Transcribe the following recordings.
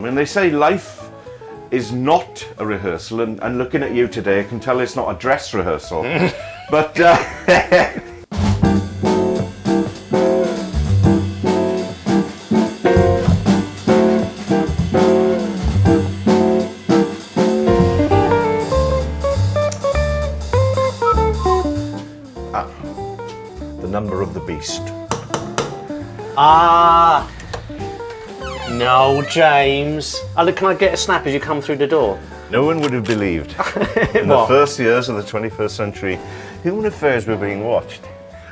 I mean, they say life is not a rehearsal, and looking at you today, I can tell it's not a dress rehearsal. But the number of the beast. Ah, Noel James. Oh, look, can I get a snap as you come through the door? No one would have believed in the first years of the 21st century human affairs were being watched.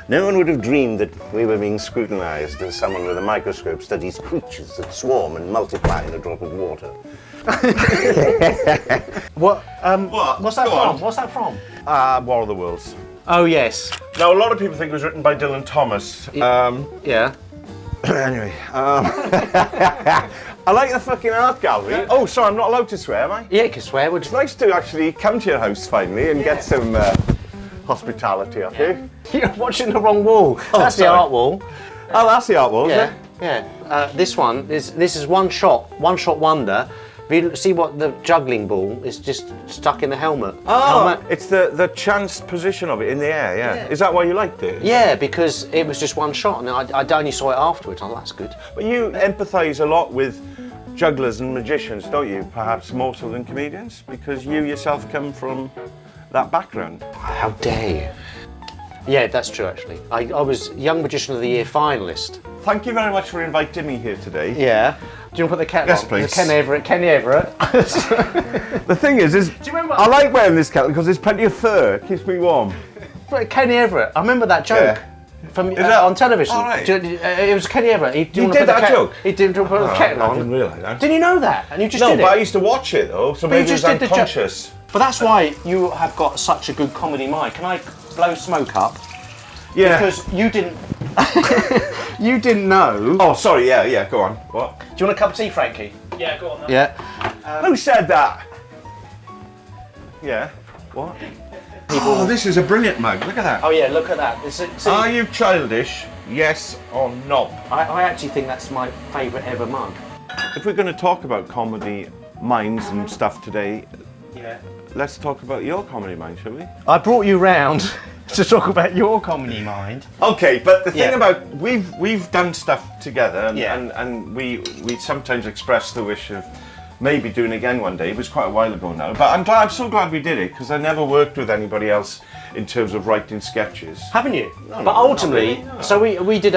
No one would have dreamed that we were being scrutinised as someone with a microscope studies creatures that swarm and multiply in a drop of water. What? What? What's that Go from? on. What's that from? War of the Worlds. Oh, yes. Now, a lot of people think it was written by Dylan Thomas. Yeah. Anyway, I like the fucking art gallery. Oh, sorry, I'm not allowed to swear, am I? Yeah, you can swear. It's nice to actually come to your house finally and get some hospitality up here. You're watching the wrong wall. Oh, That's sorry. the art wall. Oh, that's the art wall, Yeah, is it? yeah. This is one shot wonder. If you see what the juggling ball is just stuck in the helmet. Oh, it's the chance position of it in the air, yeah. Is that why you liked it? Yeah, because it was just one shot, and I only saw it afterwards. Oh, that's good. But you empathise a lot with jugglers and magicians, don't you? Perhaps more so than comedians, because you yourself come from that background. How dare you? Yeah, that's true, actually. I was Young Magician of the Year finalist. Thank you very much for inviting me here today. Yeah. Do you want to put the kettle Yes, on? please. Kenny Everett. The thing is Do you remember? I like wearing this kettle because there's plenty of fur. It keeps me warm. Kenny Everett. I remember that joke. Yeah. From that- on television. Oh, right. It was Kenny Everett. He did that joke? He didn't put the kettle on. I didn't realise that. Didn't you know that? And you just No, did it. but I used to watch it though, so But you maybe just it's did the joke. unconscious. But that's why you have got such a good comedy mind. Can I blow smoke up? Yeah. Because you didn't. You didn't know. Oh, sorry. Yeah. Go on. What? Do you want a cup of tea, Frankie? Yeah, go on then. Yeah. Who said that? Yeah. What? Oh, this is a brilliant mug. Look at that. Oh yeah, look at that. See, Are you childish? Yes or no? I actually think that's my favourite ever mug. If we're going to talk about comedy minds and stuff today, Yeah. let's talk about your comedy mind, shall we? I brought you round to talk about your comedy mind. Okay, but the thing Yeah. about we've done stuff together, and, Yeah. and we sometimes express the wish of maybe doing it again one day. It was quite a while ago now, but I'm so glad we did it because I never worked with anybody else in terms of writing sketches. Haven't you? No, but not ultimately, really, no. so we did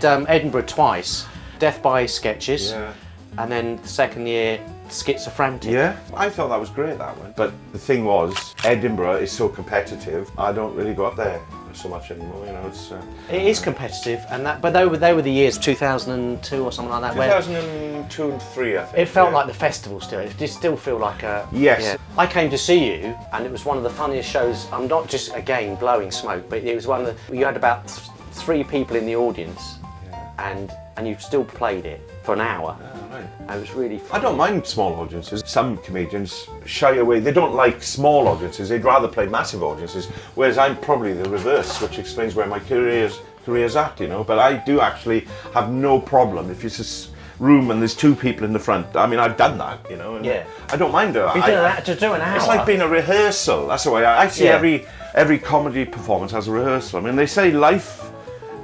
Edinburgh twice, Death by Sketches, Yeah. and then the second year Schizophrenic. Yeah, I thought that was great, that one. But the thing was, Edinburgh is so competitive. I don't really go up there so much anymore. You know, it's It is competitive, and but they were the years 2002 or something like that. Where 2002 and 3, I think. it felt yeah. like the festival still. It did still feel like a... Yes. Yeah. I came to see you, and it was one of the funniest shows. I'm not just, again, blowing smoke, but it was one of the... You had about 3 people in the audience, and you still played it for an hour. Oh, right. And it was really I fun. don't mind small audiences. Some comedians shy away. They don't like small audiences. They'd rather play massive audiences. Whereas I'm probably the reverse, which explains where my career's at, you know. But I do actually have no problem if it's a room and there's 2 people in the front. I mean, I've done that, you know. And Yeah. I don't mind it. You did that to do an hour. It's like being a rehearsal. That's the way I see Yeah. every comedy performance as a rehearsal. I mean, they say life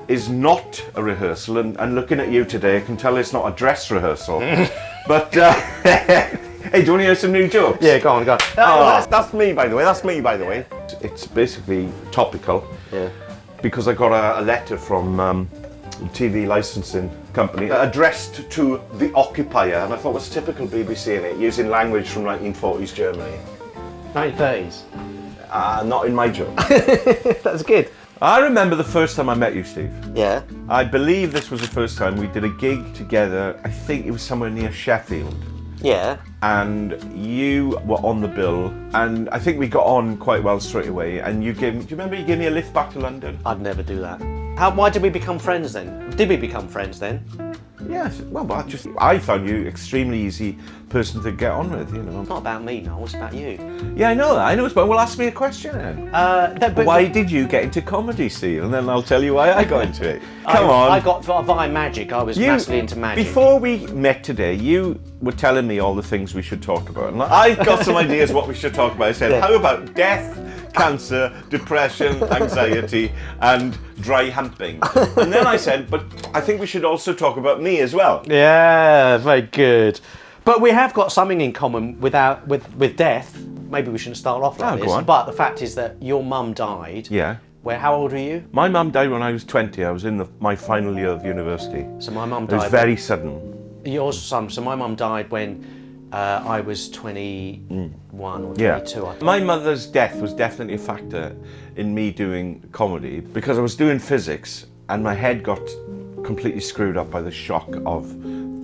is not a rehearsal, and looking at you today, I can tell it's not a dress rehearsal. But hey, do you want to hear some new jokes? Yeah, go on. Oh, that's me, by the way. It's basically topical. Yeah. Because I got a letter from TV licensing company addressed to the occupier, and I thought it was typical BBC in it, using language from 1940s Germany. 1930s. Not in my joke. That's good. I remember the first time I met you, Steve. Yeah. I believe this was the first time we did a gig together. I think it was somewhere near Sheffield. Yeah. And you were on the bill, and I think we got on quite well straight away. And do you remember you gave me a lift back to London? I'd never do that. Why did we become friends then? Did we become friends then? Yes, well, I found you extremely easy person to get on with, you know. It's not about me, Noel, it's about you. Yeah, I know that, but well, ask me a question then. Why did you get into comedy, Steve? And then I'll tell you why I got into it. Come on. I got via magic, I was massively into magic. Before we met today, you were telling me all the things we should talk about. And I got some ideas what we should talk about. I said, how about death, cancer, depression, anxiety, and dry humping? And then I said, but I think we should also talk about me as well. Yeah, very good. But we have got something in common with death. Maybe we shouldn't start off like this. Go on. But the fact is that your mum died. Yeah. How old were you? My mum died when I was 20. I was in my final year of university. So my mum It died. was very sudden. Yours, son. So my mum died when I was 21 or 22. I think. My mother's death was definitely a factor in me doing comedy because I was doing physics and my head got completely screwed up by the shock of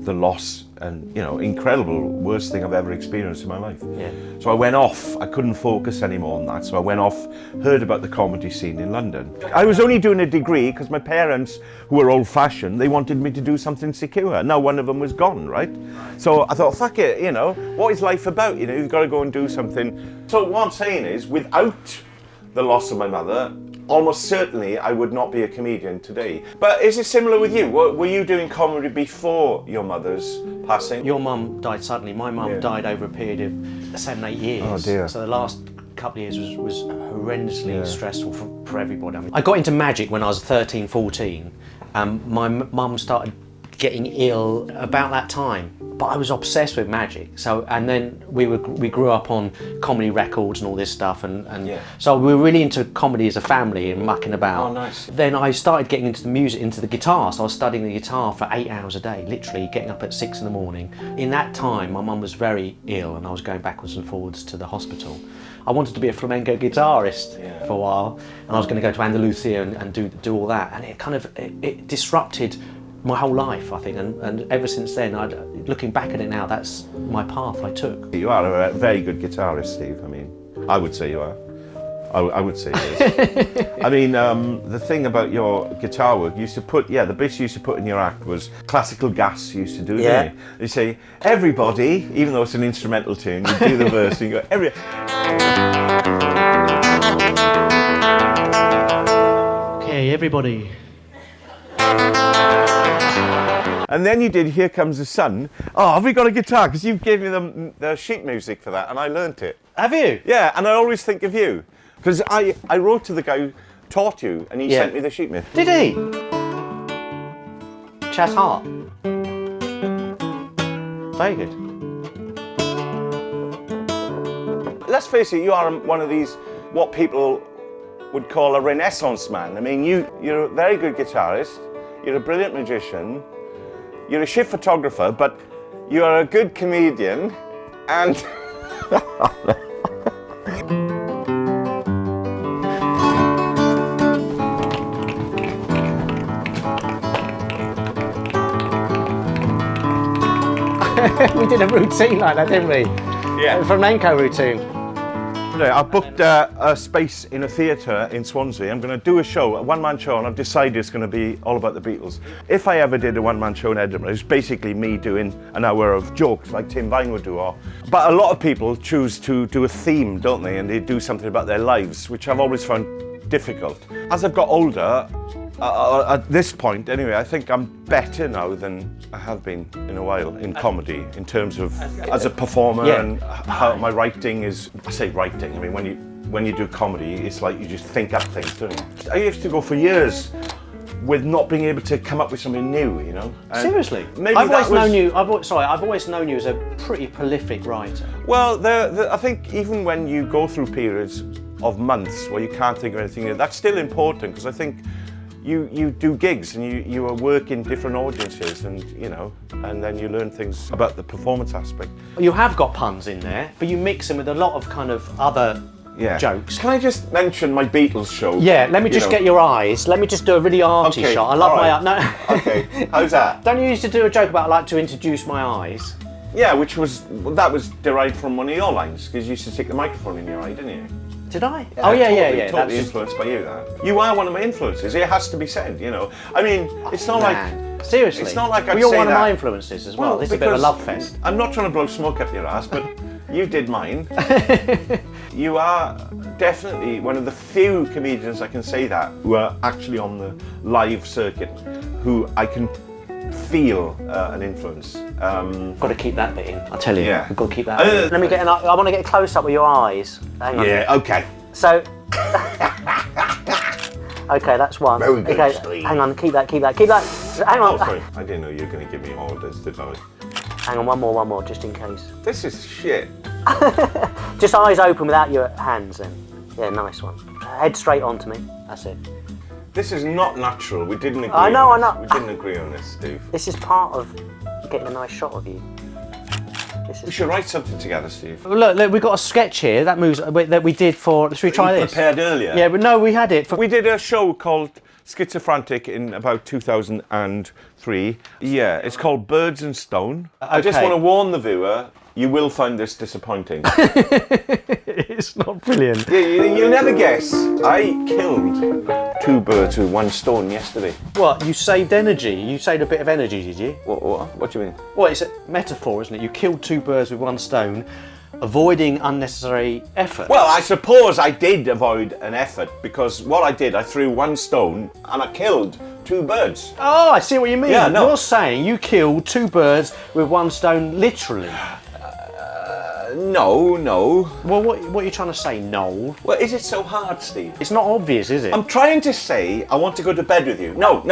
the loss and, incredible, worst thing I've ever experienced in my life. Yeah. So I went off. I couldn't focus anymore on that. So I went off, heard about the comedy scene in London. I was only doing a degree because my parents, who were old-fashioned, they wanted me to do something secure. Now one of them was gone, right? So I thought, fuck it, what is life about? You've got to go and do something. So what I'm saying is, without the loss of my mother, almost certainly I would not be a comedian today. But is it similar with you? Were you doing comedy before your mother's passing? Your mum died suddenly. My mum died over a period of 7-8 years. Oh dear. So the last couple of years was horrendously stressful for everybody. I got into magic when I was 13, 14. My mum started getting ill about that time. But I was obsessed with magic. So, and then we grew up on comedy records and all this stuff, and so we were really into comedy as a family and mucking about. Oh, nice. Then I started getting into the music, into the guitar. So I was studying the guitar for 8 hours a day, literally getting up at 6 in the morning. In that time, my mum was very ill, and I was going backwards and forwards to the hospital. I wanted to be a flamenco guitarist for a while, and I was going to go to Andalusia and do all that, and it kind of it disrupted my whole life, I think, and ever since then, looking back at it now, that's my path I took. You are a very good guitarist, Steve. I mean, I would say you are. I would say it is. I mean, the thing about your guitar work, you used to put, the bits you used to put in your act was classical gas you used to do, didn't you? You say, everybody, even though it's an instrumental tune, you do the verse and you go, Okay, everybody. And then you did Here Comes the Sun. Oh, have we got a guitar? Because you gave me the sheet music for that and I learnt it. Have you? Yeah, and I always think of you. Because I wrote to the guy who taught you and he sent me the sheet music. Did he? Chas Hart. Very good. Let's face it, you are one of these, what people would call a renaissance man. I mean, you're a very good guitarist, you're a brilliant magician, you're a shit photographer, but you are a good comedian, and... We did a routine like that, didn't we? Yeah. A flamenco routine. I booked a space in a theatre in Swansea. I'm going to do a show, a one-man show, and I've decided it's going to be all about the Beatles. If I ever did a one-man show in Edinburgh, it's basically me doing an hour of jokes like Tim Vine would do. But a lot of people choose to do a theme, don't they? And they do something about their lives, which I've always found difficult. As I've got older, at this point anyway, I think I'm better now than I have been in a while in comedy, in terms of as a performer and how my writing is. I say writing, I mean when you do comedy, it's like you just think up things, don't you? I used to go for years with not being able to come up with something new, And seriously? Maybe I've always known you as a pretty prolific writer. Well, I think even when you go through periods of months where you can't think of anything new, that's still important, because I think you do gigs and you work in different audiences and then you learn things about the performance aspect. You have got puns in there, but you mix them with a lot of kind of other jokes. Can I just mention my Beatles show? Yeah, let me just get your eyes. Let me just do a really arty shot. I love my eyes. No. Okay, how's that? Don't you used to do a joke about I like to introduce my eyes? Yeah, that was derived from one of your lines, because you used to stick the microphone in your eye, didn't you? Did I? Yeah, totally influenced by you, that. You are one of my influences, it has to be said, I mean, it's not like... Seriously? It's not like I'd say you're one that. of my influences as well. This is a bit of a love fest. I'm not trying to blow smoke up your ass, but you did mine. You are definitely one of the few comedians I can say that who are actually on the live circuit, who I can feel an influence. Got to keep that bit in. I tell you, Yeah. we've got to keep that. Let me get. I want to get a close up with your eyes. Hang on. Yeah. Okay. So. Okay, that's one. Very good, okay, Steve. hang on. Keep that. Hang on. Oh, sorry. I didn't know you were going to give me orders, did I? Hang on. One more, just in case. This is shit. Just eyes open without your hands. Then. Yeah, nice one. Head straight on to me. That's it. This is not natural. We didn't agree. I know. We didn't agree on this, Steve. This is part of getting a nice shot of you. We should write something together, Steve. Look, we've got a sketch here that moves that we did for. Should we try this? Prepared earlier. Yeah, but no, we had it. We did a show called Schizophrenic in about 2003. Yeah, it's called Birds and Stone. I just want to warn the viewer, you will find this disappointing. It's not brilliant. You'll never guess. I killed 2 birds with 1 stone yesterday. What? You saved energy? You saved a bit of energy, did you? What do you mean? Well, it's a metaphor, isn't it? You killed 2 birds with 1 stone, avoiding unnecessary effort. Well, I suppose I did avoid an effort because what I did, I threw 1 stone and I killed 2 birds. Oh, I see what you mean. Yeah, no. You're saying you killed 2 birds with 1 stone, literally. No. Well, what are you trying to say, Noel? Well, is it so hard, Steve? It's not obvious, is it? I'm trying to say I want to go to bed with you. No.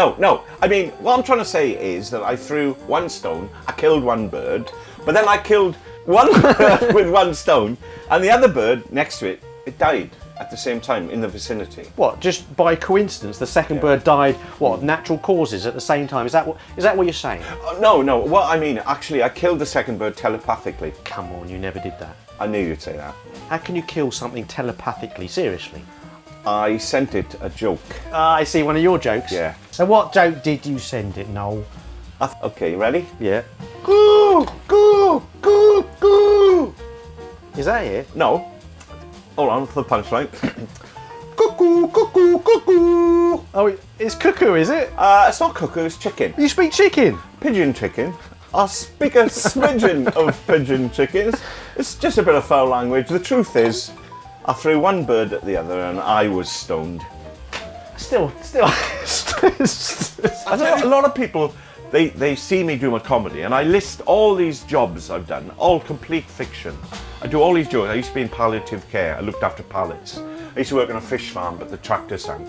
I mean, what I'm trying to say is that I threw 1 stone, I killed 1 bird, but then I killed 1 bird with 1 stone, and the other bird next to it, it died at the same time in the vicinity. What? Just by coincidence, the second bird died? What? Of natural causes at the same time? Is that what you're saying? No. What I mean, actually, I killed the second bird telepathically. Come on, you never did that. I knew you'd say that. How can you kill something telepathically? Seriously? I sent it a joke. I see, one of your jokes. Yeah. So what joke did you send it, Noel? Okay, ready? Yeah. Goo, goo, goo, goo. Is that it? No. Hold on for the punchline. Cuckoo, cuckoo, cuckoo. Oh, it's cuckoo, is it? It's not cuckoo, it's chicken. You speak chicken? Pigeon chicken. I'll speak a smidgen of pigeon chickens. It's just a bit of foul language. The truth is, I threw 1 bird at the other and I was stoned. Still. I know a lot of people, they see me do my comedy and I list all these jobs I've done, all complete fiction. I do all these jobs. I used to be in palliative care. I looked after pallets. I used to work on a fish farm, but the tractor sank.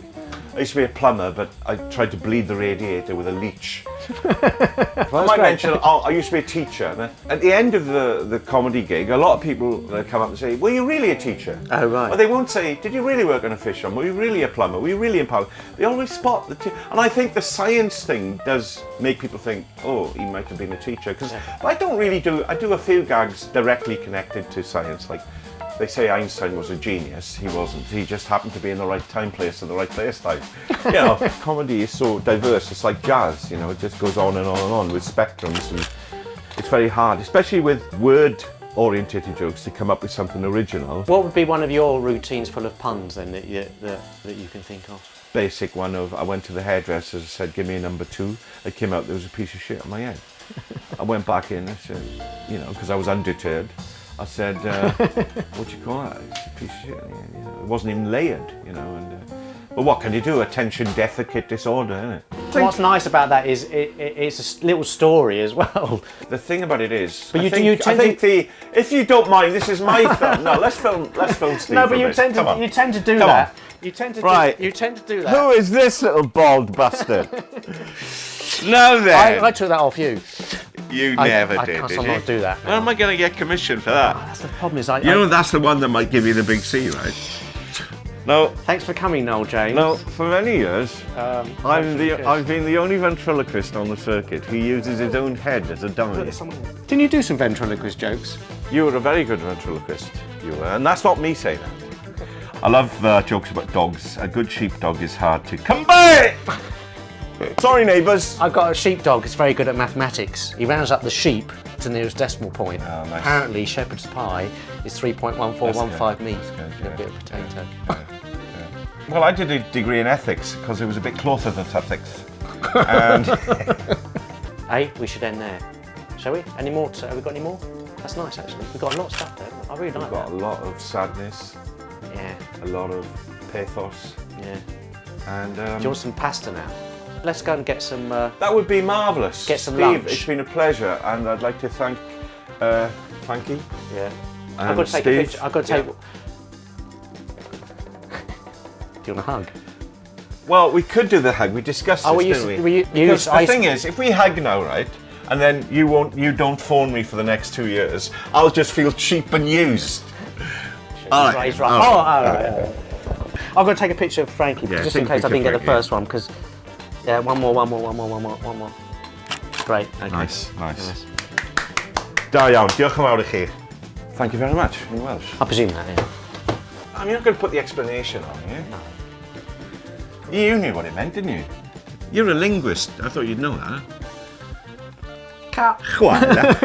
I used to be a plumber, but I tried to bleed the radiator with a leech. I might mention, I used to be a teacher. At the end of the comedy gig, a lot of people come up and say, were you really a teacher? Oh, right. But they won't say, did you really work on a fish farm? Were you really a plumber? Were you really in power? They always spot the and I think the science thing does make people think, oh, he might have been a teacher. Because I don't really I do a few gags directly connected to science, like they say Einstein was a genius. He wasn't. He just happened to be in the right time, place at the right place time. You know, comedy is so diverse. It's like jazz, you know, it just goes on and on and on with spectrums. And it's very hard, especially with word-oriented jokes, to come up with something original. What would be one of your routines full of puns then that you can think of? Basic one of, I went to the hairdresser and said, give me a number 2. I came out, there was a piece of shit on my head. I went back in, I said, you know, because I was undeterred. I said, what do you call that? It's a piece of shit. You know, it wasn't even layered, you know. And but what can you do? Attention deficit disorder, isn't it? What's nice about that is it's a little story as well. The thing about it is, but if you don't mind, this is my film. No, let's film Steve. No, but you tend to do that. You tend to do that. Who is this little bald bastard? No, then. I took that off you. You never did. I can't not do that. How am I going to get commission for that? That's the problem. Is that's the one that might give you the big C, right? No. Thanks for coming, Noel James. No, for many years, I've been the only ventriloquist on the circuit who uses his own head as a dummy. Didn't you do some ventriloquist jokes? You were a very good ventriloquist, you were, and that's not me saying that. I love jokes about dogs. A good sheepdog is hard to come by. Sorry, neighbours. I've got a sheepdog. It's very good at mathematics. He rounds up the sheep to the nearest decimal point. Oh, nice. Apparently, shepherd's pie is 3.1415 meat and a bit of potato. Well, I did a degree in ethics because it was a bit closer than ethics. And Hey, we should end there. Shall we? Any more? Have we got any more? That's nice, actually. We've got a lot of stuff there. I really like that. We've got a lot of sadness. Yeah. A lot of pathos. Yeah. And do you want some pasta now? Let's go and get some... That would be marvellous. Get some Steve, lunch. It's been a pleasure, and I'd like to thank Frankie. Yeah. And I've got to take Steve. a picture. I've got to take... Yeah. Do you want a hug? Well, we could do the hug. We discussed this, didn't we? Because the thing is, if we hug now, right, and then you don't phone me for the next 2 years, I'll just feel cheap and used. He's right. All right. I've got to take a picture of Frankie, just in case I didn't get the first one, because... Yeah, one more. Great. Okay. Nice. Da iawn, diolch yn fawr I chi. Thank you very much, in Welsh. I presume that, yeah. I mean, you're not going to put the explanation on, are you? No. You knew what it meant, didn't you? You're a linguist. I thought you'd know that. Cut. Chwarae.